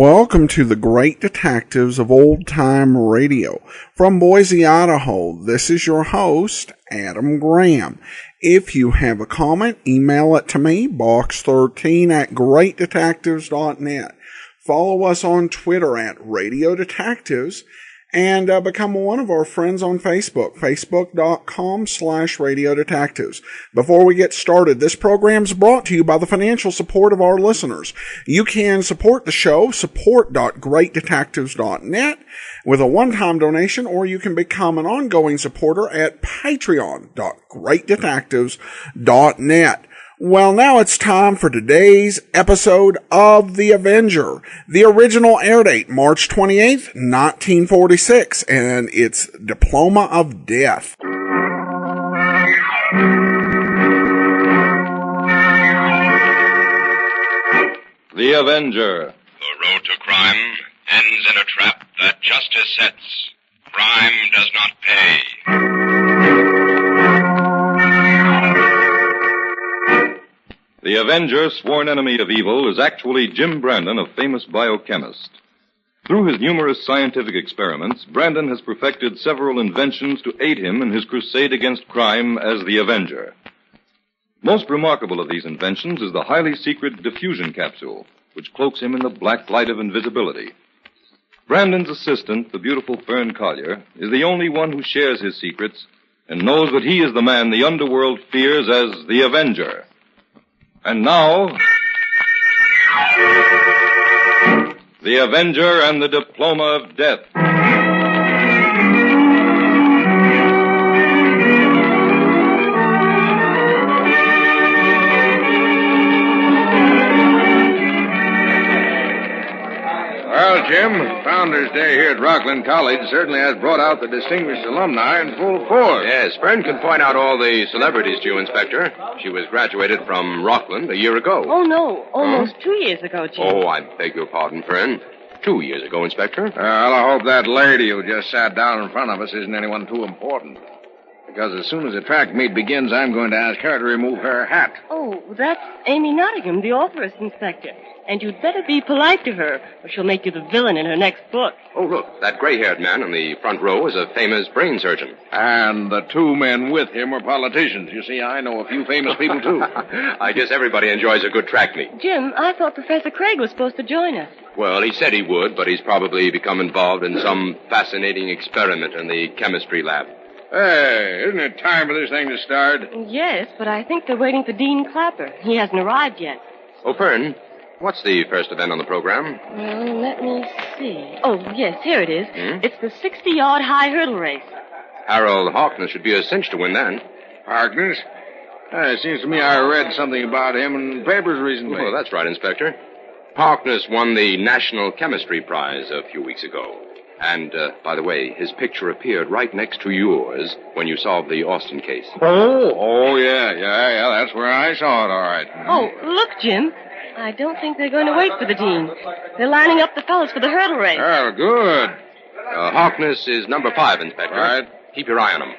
Welcome to the Great Detectives of Old Time Radio. From Boise, Idaho, this is your host, Adam Graham. If you have a comment, email it to me, box13@greatdetectives.net. Follow us on Twitter at Radio Detectives, and become one of our friends on Facebook, facebook.com/Radio Detectives. Before we get started, this program is brought to you by the financial support of our listeners. You can support the show, support.greatdetectives.net, with a one-time donation, or you can become an ongoing supporter at patreon.greatdetectives.net. Well, now it's time for today's episode of The Avenger. The original air date, March 28th, 1946, and it's Diploma of Death. The Avenger. The road to crime ends in a trap that justice sets. Crime does not pay. The Avenger, sworn enemy of evil, is actually Jim Brandon, a famous biochemist. Through his numerous scientific experiments, Brandon has perfected several inventions to aid him in his crusade against crime as the Avenger. Most remarkable of these inventions is the highly secret diffusion capsule, which cloaks him in the black light of invisibility. Brandon's assistant, the beautiful Fern is the only one who shares his secrets and knows that he is the man the underworld fears as the Avenger. And now, The Avenger and the Diploma of Death. Well, Jim, Founders Day here at Rockland College certainly has brought out the distinguished alumni in full force. Yes, Fern can point out all the celebrities to you, Inspector. She was graduated from Rockland a year ago. Oh, no, almost 2 years ago, Jim. Oh, I beg your pardon, Fern. 2 years ago, Inspector. Well, I hope that lady who just sat down in front of us isn't anyone too important. Because as soon as the track meet begins, I'm going to ask her to remove her hat. Oh, that's Amy Nottingham, the authoress, Inspector. And you'd better be polite to her, or she'll make you the villain in her next book. Oh, look, that gray-haired man in the front row is a famous brain surgeon. And the two men with him are politicians. You see, I know a few famous people, too. I guess everybody enjoys a good track meet. Jim, I thought Professor Craig was supposed to join us. Well, he said he would, but he's probably become involved in some fascinating experiment in the chemistry lab. Hey, isn't it time for this thing to start? Yes, but I think they're waiting for Dean Clapper. He hasn't arrived yet. Oh, Fern, what's the first event on the program? Well, let me see. Oh, yes, here it is. Hmm? It's the 60-yard high hurdle race. Harold Harkness should be a cinch to win that. Harkness? It seems to me I read something about him in the papers recently. Oh, that's right, Inspector. Harkness won the National Chemistry Prize a few weeks ago. And, by the way, his picture appeared right next to yours when you solved the Austin case. Oh, yeah, that's where I saw it, all right. Oh, look, Jim. I don't think they're going to wait for the dean. They're lining up the fellows for the hurdle race. Oh, good. Harkness is number 5, Inspector. Right. Keep your eye on him.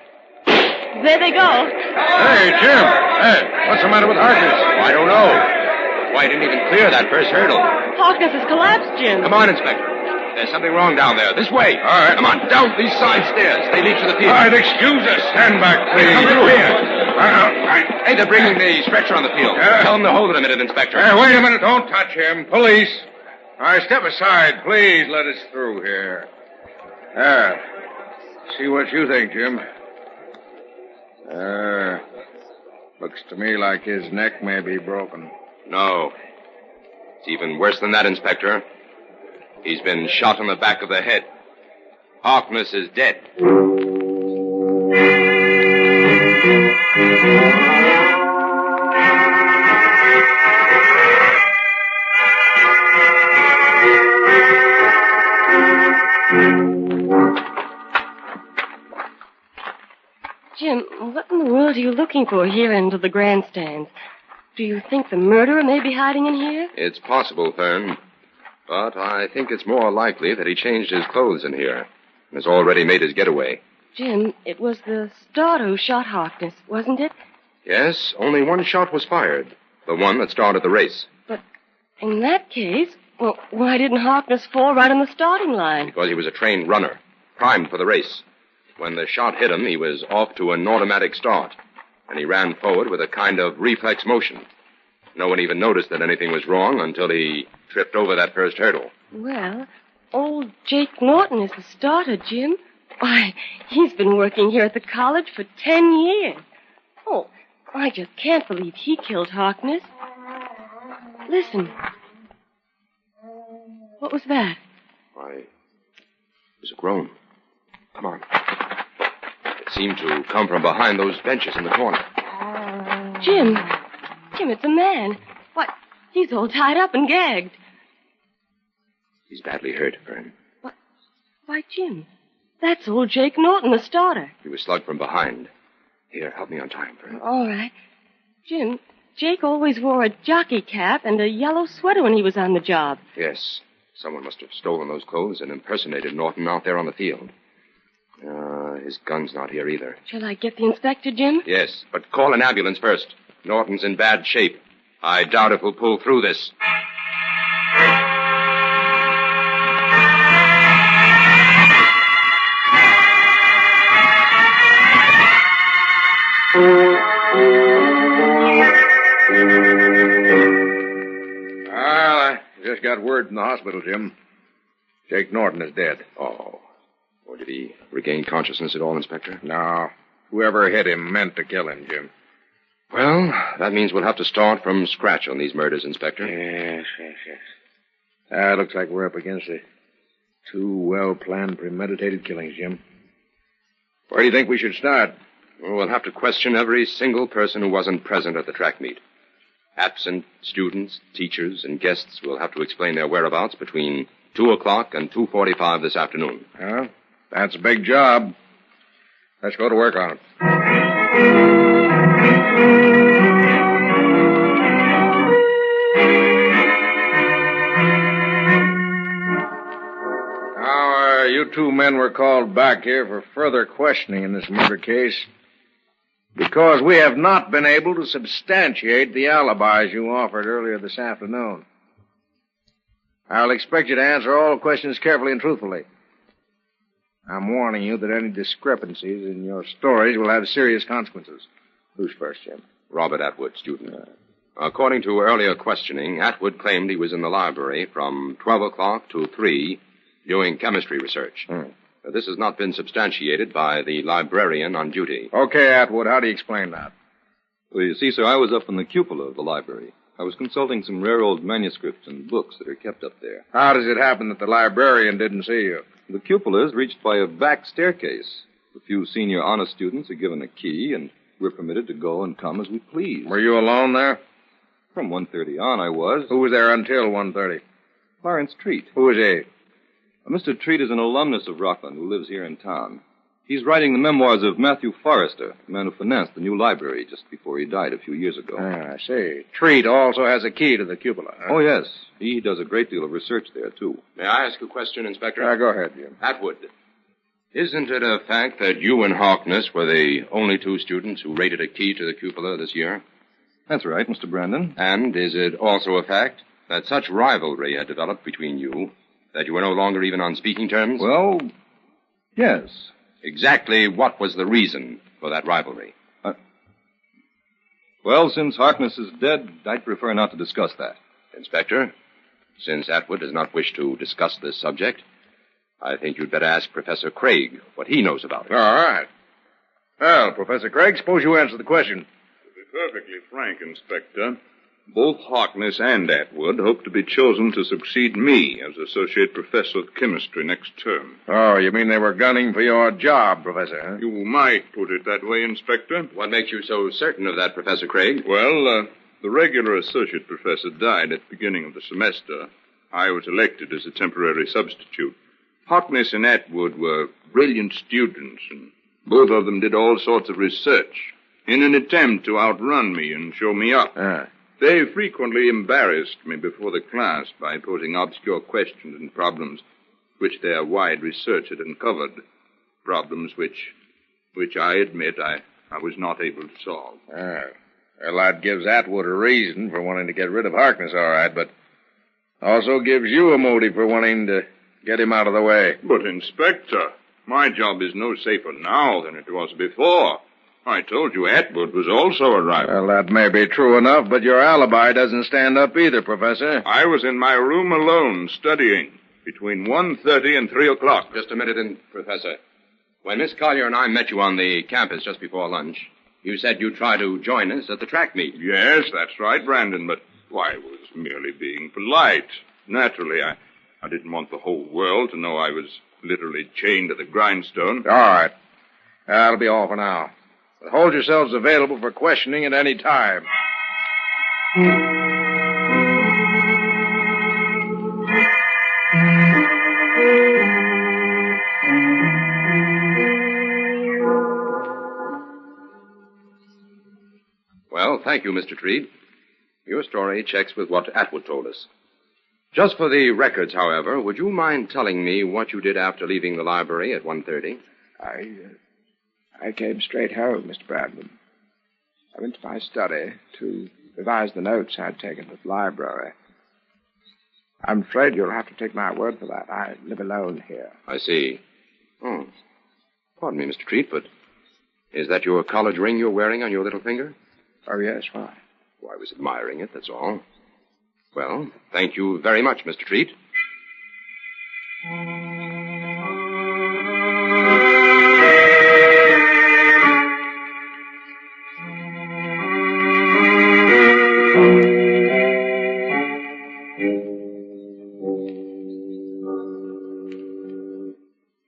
There they go. Hey, Jim. Hey, what's the matter with Harkness? I don't know. Why, he didn't even clear that first hurdle. Harkness has collapsed, Jim. Come on, Inspector. There's something wrong down there. This way. All right. Come on, down these side stairs. They lead to the field. All right, excuse us. Stand back, please. Come through here. Right. Hey, they're bringing the stretcher on the field. Tell them to hold it a minute, Inspector. Hey, wait a minute. Don't touch him. Police. All right, step aside. Please let us through here. See what you think, Jim. Looks to me like his neck may be broken. No. It's even worse than that, Inspector. He's been shot in the back of the head. Harkness is dead. Jim, what in the world are you looking for here into the grandstands? Do you think the murderer may be hiding in here? It's possible, Fern. But I think it's more likely that he changed his clothes in here and has already made his getaway. Jim, it was the starter who shot Harkness, wasn't it? Yes, only one shot was fired. The one that started the race. But in that case, Well, why didn't Harkness fall right on the starting line? Because he was a trained runner, primed for the race. When the shot hit him, he was off to an automatic start, and he ran forward with a kind of reflex motion. No one even noticed that anything was wrong until he tripped over that first hurdle. Well, old Jake Norton is the starter, Jim. Why, he's been working here at the college for 10 years. Oh, I just can't believe he killed Harkness. Listen. What was that? Why, it was a groan. Come on. It seemed to come from behind those benches in the corner. Jim, it's a man. What? He's all tied up and gagged. He's badly hurt, Fern. What? Why, Jim, that's old Jake Norton, the starter. He was slugged from behind. Here, help me untie him, Fern. All right. Jim, Jake always wore a jockey cap and a yellow sweater when he was on the job. Yes. Someone must have stolen those clothes and impersonated Norton out there on the field. His gun's not here either. Shall I get the inspector, Jim? Yes, but call an ambulance first. Norton's in bad shape. I doubt if we'll pull through this. Well, I just got word from the hospital, Jim. Jake Norton is dead. Oh. Or did he regain consciousness at all, Inspector? No. Whoever hit him meant to kill him, Jim. Well, that means we'll have to start from scratch on these murders, Inspector. Yes. It looks like we're up against it. Two well-planned, premeditated killings, Jim. Where do you think we should start? Well, we'll have to question every single person who wasn't present at the track meet. Absent students, teachers, and guests will have to explain their whereabouts between 2 o'clock and 2:45 this afternoon. Well, that's a big job. Let's go to work on it. Now, you two men were called back here for further questioning in this murder case because we have not been able to substantiate the alibis you offered earlier this afternoon. I'll expect you to answer all questions carefully and truthfully. I'm warning you that any discrepancies in your stories will have serious consequences. Who's first, Jim? Robert Atwood, student. According to earlier questioning, Atwood claimed he was in the library from 12 o'clock to 3 doing chemistry research. This has not been substantiated by the librarian on duty. Okay, Atwood, how do you explain that? Well, you see, sir, I was up in the cupola of the library. I was consulting some rare old manuscripts and books that are kept up there. How does it happen that the librarian didn't see you? The cupola is reached by a back staircase. A few senior honor students are given a key, and we're permitted to go and come as we please. Were you alone there? From 1:30 on, I was. Who was there until 1:30? Clarence Treat. Who was he? Mr. Treat is an alumnus of Rockland who lives here in town. He's writing the memoirs of Matthew Forrester, the man who financed the new library just before he died a few years ago. I see. Treat also has a key to the cupola. Huh? Oh, yes. He does a great deal of research there, too. May I ask a question, Inspector? Go ahead, Jim. Atwood, isn't it a fact that you and Harkness were the only two students who raided a key to the cupola this year? That's right, Mr. Brandon. And is it also a fact that such rivalry had developed between you that you were no longer even on speaking terms? Well, yes. Exactly what was the reason for that rivalry? Well, since Harkness is dead, I'd prefer not to discuss that. Inspector, since Atwood does not wish to discuss this subject, I think you'd better ask Professor Craig what he knows about it. All right. Well, Professor Craig, suppose you answer the question. To be perfectly frank, Inspector, both Harkness and Atwood hope to be chosen to succeed me as Associate Professor of Chemistry next term. Oh, you mean they were gunning for your job, Professor, huh? You might put it that way, Inspector. What makes you so certain of that, Professor Craig? Well, the regular associate professor died at the beginning of the semester. I was elected as a temporary substitute. Harkness and Atwood were brilliant students, and both of them did all sorts of research in an attempt to outrun me and show me up. They frequently embarrassed me before the class by posing obscure questions and problems which their wide research had uncovered. Problems which I admit I was not able to solve. Well, that gives Atwood a reason for wanting to get rid of Harkness, all right, but Also gives you a motive for wanting to get him out of the way. But, Inspector, my job is no safer now than it was before. I told you Atwood was also arriving. Well, that may be true enough, but your alibi doesn't stand up either, Professor. I was in my room alone, studying, between 1:30 and 3 o'clock. Just a minute, Professor. When Miss Collier and I met you on the campus just before lunch, you said you'd try to join us at the track meet. Yes, that's right, Brandon, but I was merely being polite. Naturally, I didn't want the whole world to know I was literally chained to the grindstone. All right. That'll be all for now. But hold yourselves available for questioning at any time. Well, thank you, Mr. Treat. Your story checks with what Atwood told us. Just for the records, however, would you mind telling me what you did after leaving the library at 1:30? I came straight home, Mr. Bradman. I went to my study to revise the notes I'd taken at the library. I'm afraid you'll have to take my word for that. I live alone here. I see. Oh. Pardon me, Mr. Treat, but is that your college ring you're wearing on your little finger? Oh, yes, why? Oh, I was admiring it, that's all. Well, thank you very much, Mr. Treat.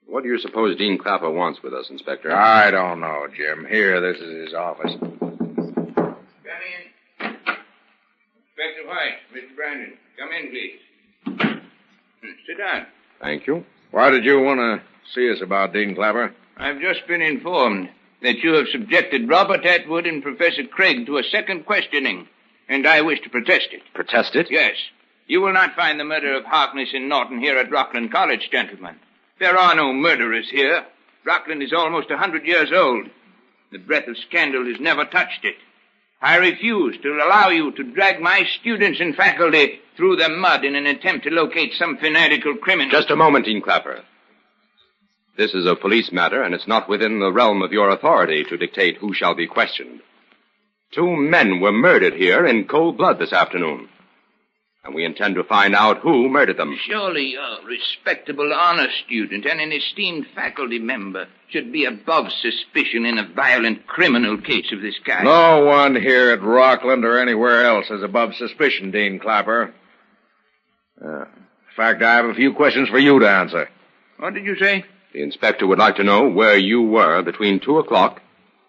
What do you suppose Dean Clapper wants with us, Inspector? I don't know, Jim. Here, this is his office. Come in. Inspector White, Mr. Brandon. Come in, please. Sit down. Thank you. Why did you want to see us about Dean Clapper? I've just been informed that you have subjected Robert Atwood and Professor Craig to a second questioning, and I wish to protest it. Protest it? Yes. You will not find the murder of Harkness and Norton here at Rockland College, gentlemen. There are no murderers here. Rockland is almost 100 years old. The breath of scandal has never touched it. I refuse to allow you to drag my students and faculty through the mud in an attempt to locate some fanatical criminal. Just a moment, Dean Clapper. This is a police matter, and it's not within the realm of your authority to dictate who shall be questioned. 2 men were murdered here in cold blood this afternoon. And we intend to find out who murdered them. Surely a respectable honor student and an esteemed faculty member should be above suspicion in a violent criminal case of this kind. No one here at Rockland or anywhere else is above suspicion, Dean Clapper. In fact, I have a few questions for you to answer. What did you say? The inspector would like to know where you were between 2 o'clock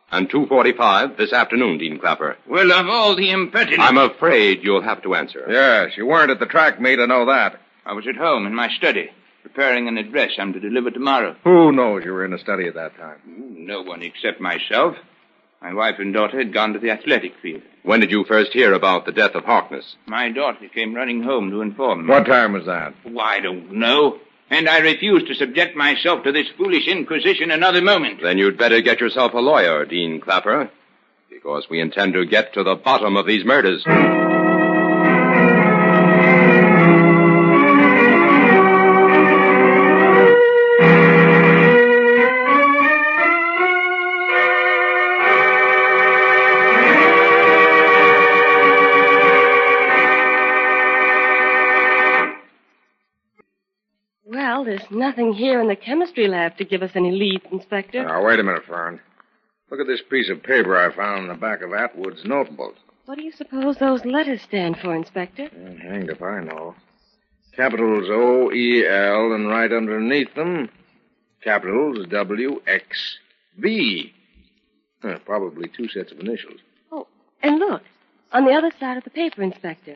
and 2:45 this afternoon, Dean Clapper. Well, of all the impertinence... I'm afraid you'll have to answer. Yes, you weren't at the track meet, I know that. I was at home in my study, preparing an address I'm to deliver tomorrow. Who knows you were in the study at that time? No one except myself. My wife and daughter had gone to the athletic field. When did you first hear about the death of Harkness? My daughter came running home to inform me. What time was that? Oh, I don't know. And I refuse to subject myself to this foolish inquisition another moment. Then you'd better get yourself a lawyer, Dean Clapper, because we intend to get to the bottom of these murders. Well, there's nothing here in the chemistry lab to give us any leads, Inspector. Now, wait a minute, Fern. Look at this piece of paper I found in the back of Atwood's notebook. What do you suppose those letters stand for, Inspector? Hanged if I know. Capitals O-E-L, and right underneath them, capitals W-X-V. Probably 2 sets of initials. Oh, and look, on the other side of the paper, Inspector,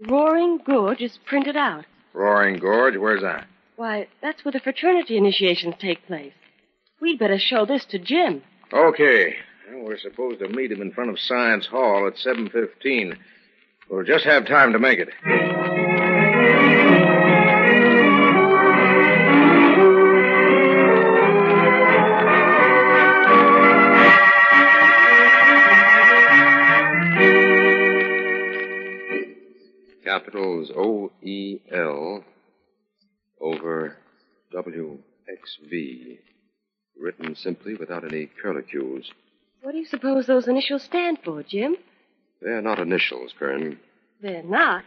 Roaring Gorge is printed out. Roaring Gorge? Where's that? Why, that's where the fraternity initiations take place. We'd better show this to Jim. Okay. Well, we're supposed to meet him in front of Science Hall at 7:15. We'll just have time to make it. Capitals O-E-L. over WXV. Written simply without any curlicues. What do you suppose those initials stand for, Jim? They're not initials, Fern. They're not.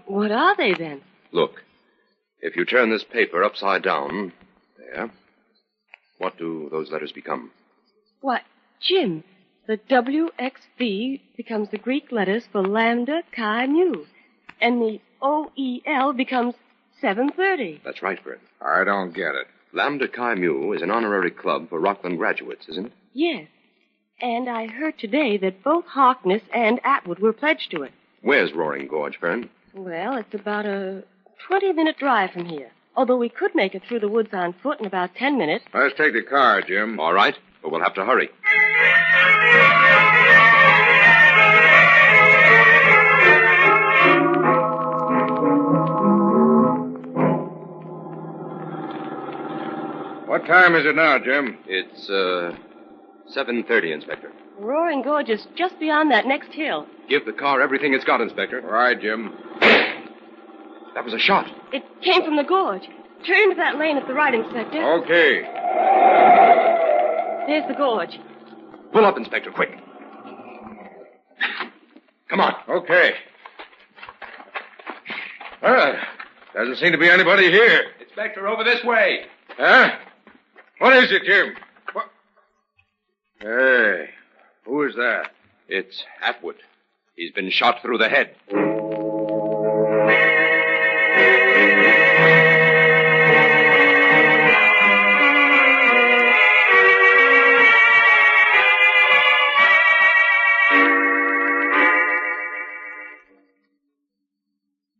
What are they, then? Look, if you turn this paper upside down, there, what do those letters become? Why, Jim, the WXV becomes the Greek letters for Lambda Chi Mu, and the OEL becomes 730. That's right, Fern. I don't get it. Lambda Chi Mu is an honorary club for Rockland graduates, isn't it? Yes, and I heard today that both Harkness and Atwood were pledged to it. Where's Roaring Gorge, Fern? Well, it's about a 20-minute drive from here, although we could make it through the woods on foot in about 10 minutes. Let's take the car, Jim. All right, but we'll have to hurry. What time is it now, Jim? It's, 7:30, Inspector. Roaring Gorge is just beyond that next hill. Give the car everything it's got, Inspector. All right, Jim. That was a shot. It came from the gorge. Turn into that lane at the right, Inspector. Okay. There's the gorge. Pull up, Inspector, quick. Come on. Okay. Doesn't seem to be anybody here. Inspector, over this way. Huh? What is it, Jim? What? Hey, who is that? It's Atwood. He's been shot through the head.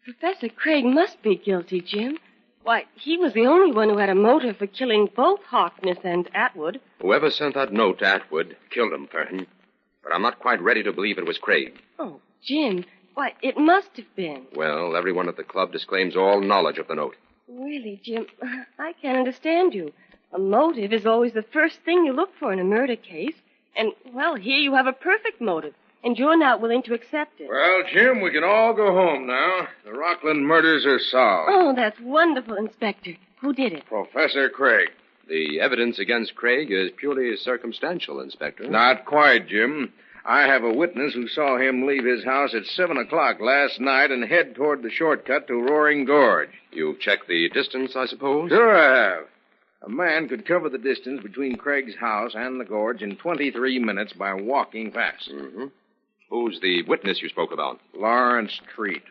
Professor Craig must be guilty, Jim. Why, he was the only one who had a motive for killing both Harkness and Atwood. Whoever sent that note to Atwood killed him, Fern. But I'm not quite ready to believe it was Craig. Oh, Jim, why, it must have been. Well, everyone at the club disclaims all knowledge of the note. Really, Jim, I can't understand you. A motive is always the first thing you look for in a murder case. And, well, here you have a perfect motive, and you're not willing to accept it. Well, Jim, we can all go home now. The Rockland murders are solved. Oh, that's wonderful, Inspector. Who did it? Professor Craig. The evidence against Craig is purely circumstantial, Inspector. Not quite, Jim. I have a witness who saw him leave his house at 7 o'clock last night and head toward the shortcut to Roaring Gorge. You've checked the distance, I suppose? Sure I have. A man could cover the distance between Craig's house and the gorge in 23 minutes by walking fast. Mm-hmm. Who's the witness you spoke about? Lawrence Treat.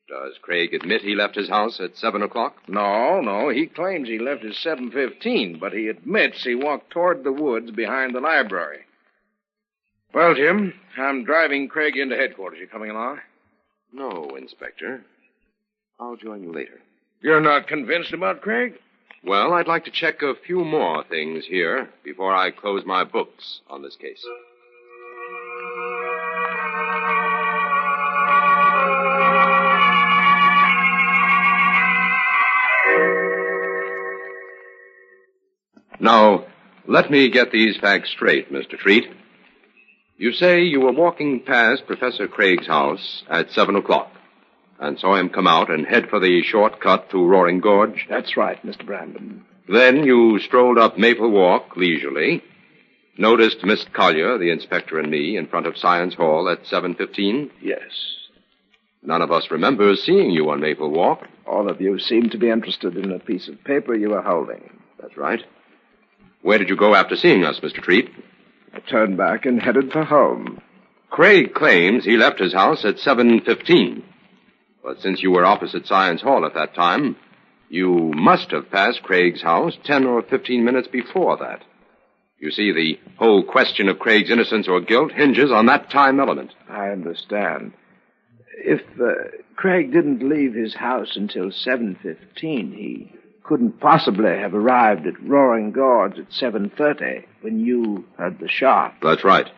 Does Craig admit he left his house at 7 o'clock? No. He claims he left at 7:15, but he admits he walked toward the woods behind the library. Well, Jim, I'm driving Craig into headquarters. You coming along? No, Inspector. I'll join you later. You're not convinced about Craig? Well, I'd like to check a few more things here before I close my books on this case. Now, let me get these facts straight, Mr. Treat. You say you were walking past Professor Craig's house at 7 o'clock and saw him come out and head for the shortcut to Roaring Gorge? That's right, Mr. Brandon. Then you strolled up Maple Walk leisurely, noticed Miss Collier, the inspector, and me in front of Science Hall at 7:15? Yes. None of us remembers seeing you on Maple Walk. All of you seem to be interested in a piece of paper you were holding. That's right. Where did you go after seeing us, Mr. Treat? I turned back and headed for home. Craig claims he left his house at 7:15. But since you were opposite Science Hall at that time, you must have passed Craig's house 10 or 15 minutes before that. You see, the whole question of Craig's innocence or guilt hinges on that time element. I understand. If Craig didn't leave his house until 7:15, he couldn't possibly have arrived at Roaring Gorge at 7:30 when you heard the shot. That's right.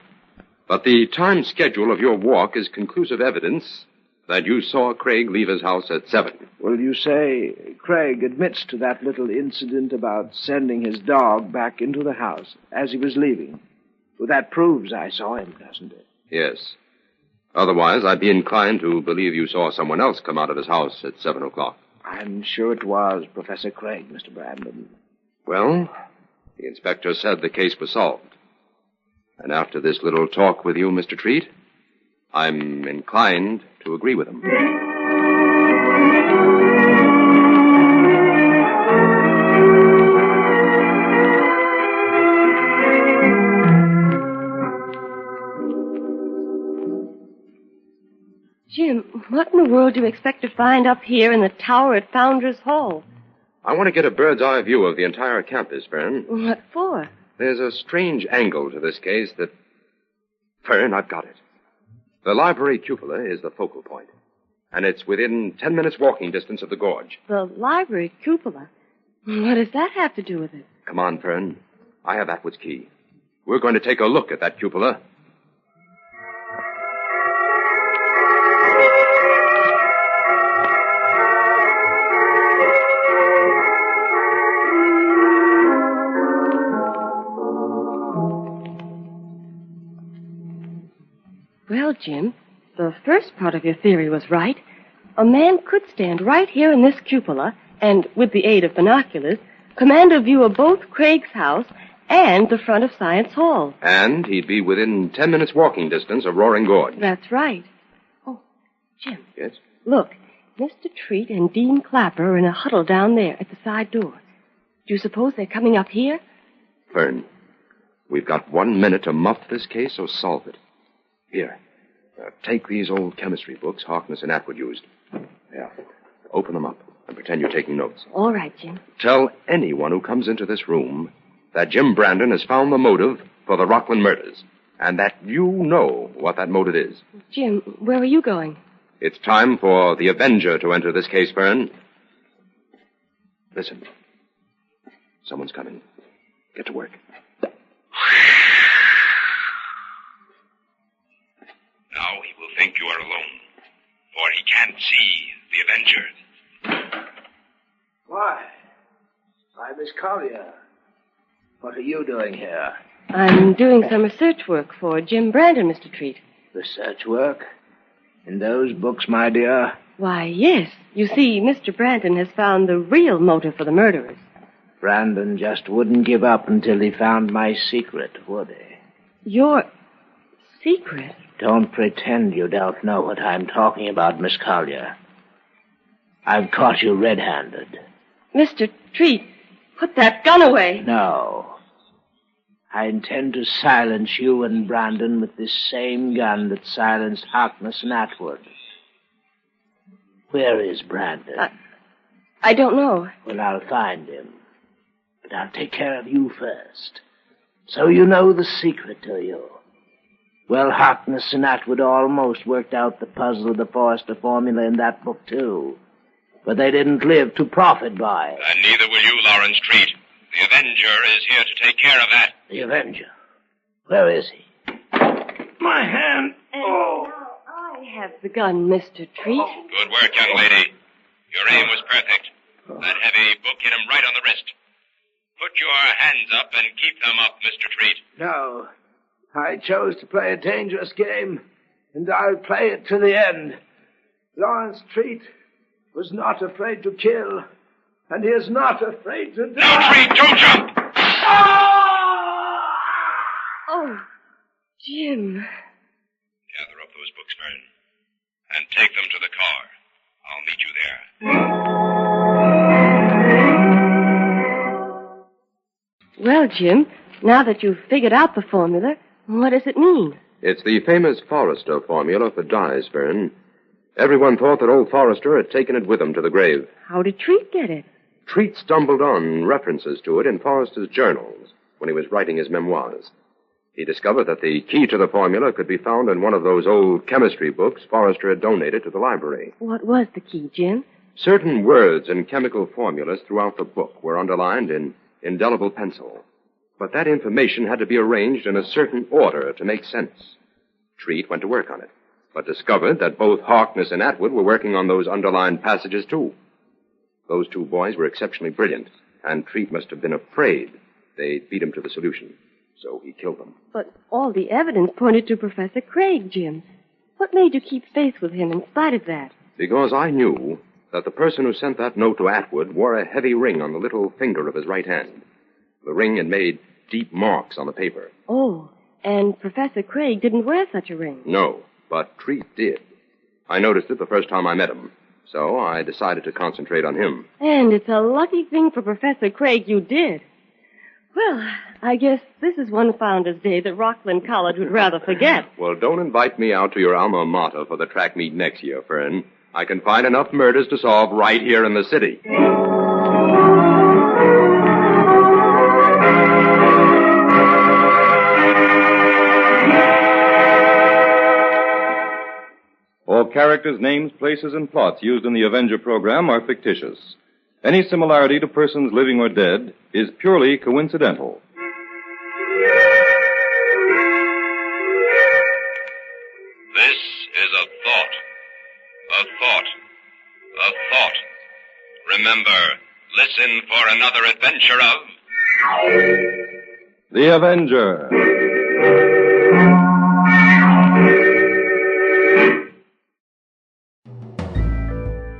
But the time schedule of your walk is conclusive evidence that you saw Craig leave his house at 7. Well, you say Craig admits to that little incident about sending his dog back into the house as he was leaving. Well, that proves I saw him, doesn't it? Yes. Otherwise, I'd be inclined to believe you saw someone else come out of his house at 7 o'clock. I'm sure it was Professor Craig, Mr. Brandon. Well, the inspector said the case was solved. And after this little talk with you, Mr. Treat, I'm inclined to agree with him. Jim, what in the world do you expect to find up here in the tower at Founders Hall? I want to get a bird's eye view of the entire campus, Fern. What for? There's a strange angle to this case that... Fern, I've got it. The library cupola is the focal point. And it's within 10 minutes walking distance of the gorge. The library cupola? What does that have to do with it? Come on, Fern. I have Atwood's key. We're going to take a look at that cupola. Well, Jim, the first part of your theory was right. A man could stand right here in this cupola and, with the aid of binoculars, command a view of both Craig's house and the front of Science Hall. And he'd be within 10 minutes walking distance of Roaring Gorge. That's right. Oh, Jim. Yes? Look, Mr. Treat and Dean Clapper are in a huddle down there at the side door. Do you suppose they're coming up here? Fern, we've got 1 minute to muff this case or solve it. Here, take these old chemistry books Harkness and Atwood used. Yeah. Open them up and pretend you're taking notes. All right, Jim. Tell anyone who comes into this room that Jim Brandon has found the motive for the Rockland murders, and that you know what that motive is. Jim, where are you going? It's time for the Avenger to enter this case, Fern. Listen. Someone's coming. Get to work. Now he will think you are alone, for he can't see the Avenger. Why, Miss Collier. What are you doing here? I'm doing some research work for Jim Brandon, Mr. Treat. Research work? In those books, my dear? Why, yes. You see, Mr. Brandon has found the real motive for the murderers. Brandon just wouldn't give up until he found my secret, would he? Your secret? Don't pretend you don't know what I'm talking about, Miss Collier. I've caught you red-handed. Mr. Treat, put that gun away. No. I intend to silence you and Brandon with this same gun that silenced Harkness and Atwood. Where is Brandon? I don't know. Well, I'll find him. But I'll take care of you first. So you know the secret, do you? Well, Harkness and Atwood almost worked out the puzzle of the Forrester formula in that book, too. But they didn't live to profit by it. And neither will you, Lawrence Treat. The Avenger is here to take care of that. The Avenger? Where is he? My hand. Oh. I have the gun, Mr. Treat. Good work, young lady. Your aim was perfect. That heavy book hit him right on the wrist. Put your hands up and keep them up, Mr. Treat. No. I chose to play a dangerous game, and I'll play it to the end. Lawrence Treat was not afraid to kill, and he is not afraid to die. No, Treat, don't jump! Oh, Jim. Gather up those books, Fern, and take them to the car. I'll meet you there. Well, Jim, now that you've figured out the formula, what does it mean? It's the famous Forrester formula for dyes, Fern. Everyone thought that old Forrester had taken it with him to the grave. How did Treat get it? Treat stumbled on references to it in Forrester's journals when he was writing his memoirs. He discovered that the key to the formula could be found in one of those old chemistry books Forrester had donated to the library. What was the key, Jim? Certain words and chemical formulas throughout the book were underlined in indelible pencil. But that information had to be arranged in a certain order to make sense. Treat went to work on it, but discovered that both Harkness and Atwood were working on those underlined passages, too. Those two boys were exceptionally brilliant, and Treat must have been afraid they'd beat him to the solution. So he killed them. But all the evidence pointed to Professor Craig, Jim. What made you keep faith with him in spite of that? Because I knew that the person who sent that note to Atwood wore a heavy ring on the little finger of his right hand. The ring had made deep marks on the paper. Oh, and Professor Craig didn't wear such a ring. No, but Treat did. I noticed it the first time I met him, so I decided to concentrate on him. And it's a lucky thing for Professor Craig you did. Well, I guess this is one Founder's Day that Rockland College would rather forget. Well, don't invite me out to your alma mater for the track meet next year, Fern. I can find enough murders to solve right here in the city. All characters, names, places, and plots used in the Avenger program are fictitious. Any similarity to persons living or dead is purely coincidental. This is a thought. A thought. A thought. Remember, listen for another adventure of... The Avenger.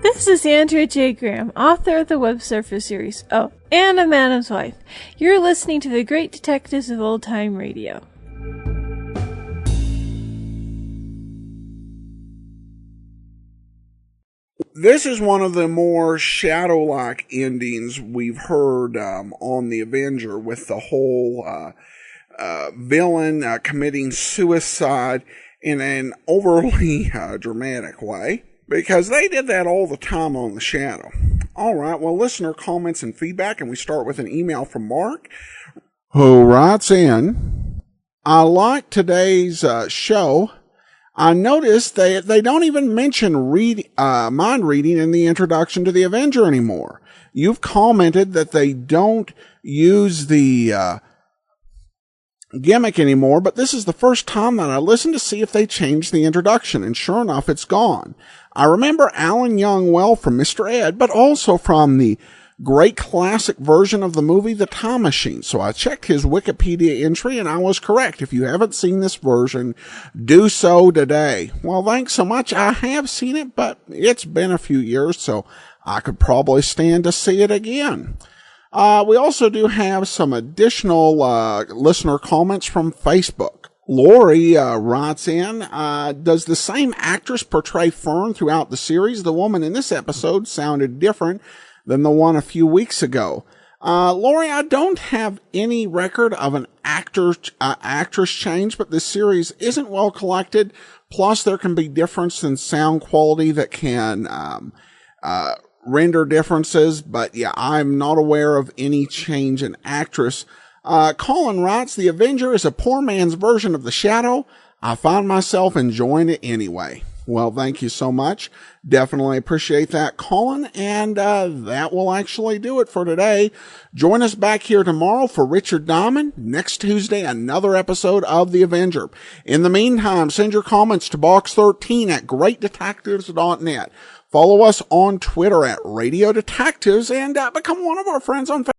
This is Andrea J. Graham, author of the Web Surfer series. Oh, and a Madam's Wife. You're listening to the Great Detectives of Old Time Radio. This is one of the more shadow-like endings we've heard on The Avenger, with the whole villain committing suicide in an overly dramatic way, because they did that all the time on The Shadow. All right, well, listener comments and feedback, and we start with an email from Mark, who writes in, I like today's show. I noticed they don't even mention mind reading in the introduction to The Avenger anymore. You've commented that they don't use the gimmick anymore, but this is the first time that I listened to see if they changed the introduction, and sure enough, it's gone. I remember Alan Young well from Mr. Ed, but also from the great classic version of the movie The Time Machine. So I checked his Wikipedia entry, and I was correct. If you haven't seen this version, do so today. Well, thanks so much. I have seen it, but it's been a few years, so I could probably stand to see it again. We also do have some additional listener comments from Facebook. Lori writes in, does the same actress portray Fern throughout the series? The woman in this episode sounded different than the one a few weeks ago. Lori, I don't have any record of an actress change, but this series isn't well collected. Plus, there can be difference in sound quality that can render differences. But yeah, I'm not aware of any change in actress. Colin writes, The Avenger is a poor man's version of The Shadow. I find myself enjoying it anyway. Well, thank you so much. Definitely appreciate that, Colin. And that will actually do it for today. Join us back here tomorrow for Richard Diamond. Next Tuesday, another episode of The Avenger. In the meantime, send your comments to box13 at greatdetectives.net. Follow us on Twitter at Radio Detectives, and become one of our friends on Facebook.